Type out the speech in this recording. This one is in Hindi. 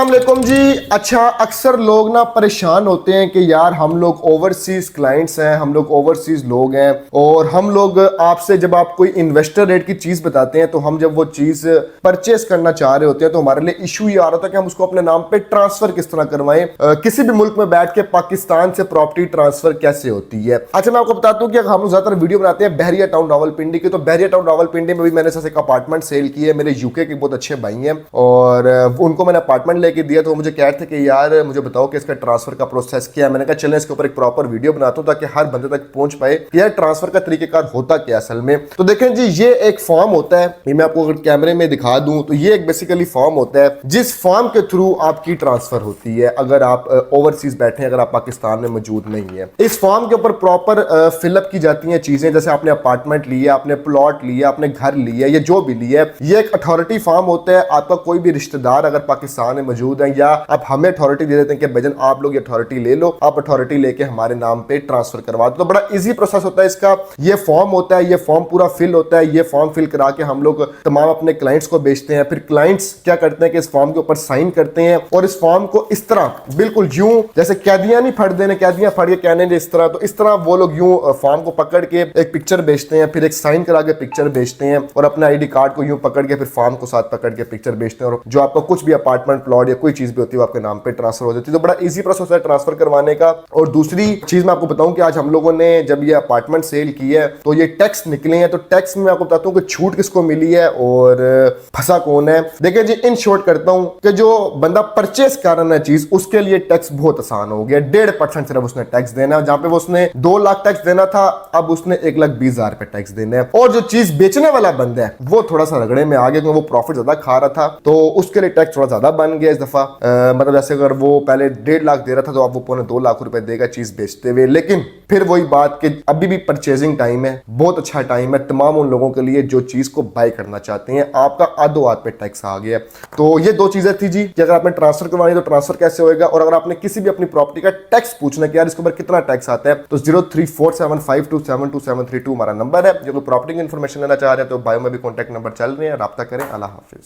अस्सलामुअलैकुम जी। अच्छा, अक्सर लोग ना परेशान होते हैं कि यार हम लोग ओवरसीज क्लाइंट्स हैं, हम लोग ओवरसीज लोग हैं और हम लोग आपसे जब आप कोई इन्वेस्टर रेट की चीज बताते हैं तो हम जब वो चीज परचेस करना चाह रहे होते हैं तो हमारे लिए इशू ये आ रहा था कि हम उसको अपने नाम पे ट्रांसफर किस तरह करवाएं। किसी भी मुल्क में बैठ के पाकिस्तान से प्रॉपर्टी ट्रांसफर कैसे होती है। अच्छा, मैं आपको बताता हूँ कि हम लोग ज्यादातर वीडियो बनाते हैं बहरिया टाउन रावलपिंडी की, तो बहरिया टाउन रावलपिंडी में भी मैंने एक अपार्टमेंट सेल की है। मेरे यूके के बहुत अच्छे भाई हैं और उनको मैंने अपार्टमेंट लेके दिया तो मुझे कह रहे थे कि यार मुझे बताओ कि इसका ट्रांसफर का प्रोसेस क्या है। मैंने कहा चलें इसके ऊपर एक प्रॉपर वीडियो बनाता हूं ताकि हर बंदे तक पहुंच पाए कि यार ट्रांसफर का तरीकेकार होता क्या असल में। तो देखें जी, ये एक फॉर्म होता है, ये मैं आपको अगर कैमरे में दिखा दूं तो ये एक बेसिकली फॉर्म होता है जिस फॉर्म के थ्रू आपकी ट्रांसफर होती है अगर आप ओवरसीज बैठे हैं, अगर आप पाकिस्तान में मौजूद नहीं है। इस फॉर्म के ऊपर प्रॉपर फिलअप की जाती हैं चीजें, जैसे आपने अपार्टमेंट लिया, आपने प्लॉट लिया, आपने घर लिया, ये जो भी लिया। ये एक अथॉरिटी फॉर्म होता है। आपका कोई भी रिश्तेदार अगर पाकिस्तान में मौजूद है या आप हमें अथॉरिटी दे देते हैं कि भाईजान आप लोग ये अथॉरिटी ले लो, आप अथॉरिटी लेके हमारे नाम पे ट्रांसफर करवा दो, तो बड़ा इजी प्रोसेस होता है इसका। ये फॉर्म होता है, ये फॉर्म पूरा फिल होता है। ये फॉर्म फिल करा के हम लोग तमाम अपने क्लाइंट्स को बेचते हैं। फिर क्लाइंट्स क्या करते हैं कि इस फॉर्म के ऊपर साइन करते हैं और इस फॉर्म को इस तरह बिल्कुल यूं जैसे कैदियां नहीं फट देने, कैदियां फट के कहने इस तरह, तो इस तरह वो लोग यूं फॉर्म को पकड़ के एक पिक्चर बेचते हैं, फिर एक साइन करा के पिक्चर बेचते हैं और अपने आईडी कार्ड को यूं पकड़ के फिर फॉर्म को साथ पकड़ के पिक्चर बेचते हैं और जो आपका कुछ भी अपार्टमेंट प्लॉट या कोई चीज भी होती है वो आपके नाम पे ट्रांसफर हो जाती है। तो बड़ा इजी प्रोसेस है ट्रांसफर करवाने का। और दूसरी चीज मैं आपको बताऊं कि आज हम लोगों ने जब ये अपार्टमेंट सेल की है तो ये टैक्स निकले हैं, तो टैक्स में मैं आपको बताता हूं कि छूट किसको मिली है और फंसा कौन है। देखिए जी, इन शॉर्ट करता हूं कि जो बंदा परचेस कर रहा है चीज उसके लिए टैक्स बहुत आसान हो गया। 1.5% सिर्फ उसने टैक्स देना है, जहां पे वो उसने 2 लाख टैक्स देना था अब उसने 1,20,000 पे टैक्स देना है। और जो चीज बेचने वाला बंदा है वो थोड़ा सा रगड़े में आ गया क्योंकि वो प्रॉफिट ज्यादा खा रहा था तो उसके लिए टैक्स थोड़ा ज्यादा बन गया इस दफा। मतलब जैसे अगर वो पहले 1.5 लाख दे रहा था तो अब वो 2.25 लाख रुपए देगा चीज बेचते हुए। लेकिन फिर वही बात कि अभी भी परचेजिंग टाइम है, बहुत अच्छा टाइम है तमाम उन लोगों के लिए जो चीज को बाय करना चाहते हैं। आपका आधो हाथ पे टैक्स आ गया। तो ये 2 चीजें थी जी कि अगर आपने ट्रांसफर करवानी तो ट्रांसफर कैसे होएगा, और अगर आपने किसी भी अपनी प्रॉपर्टी का टैक्स पूछना कि यार इसके ऊपर कितना टैक्स आता है तो 0347527272 हमारा नंबर है। जो प्रॉपर्टी की इंफॉर्मेशन लेना चाह रहे हैं तो बायो में भी कॉन्टैक्ट नंबर चल रहे हैं, राब्ता करें। अल्लाह हाफिज।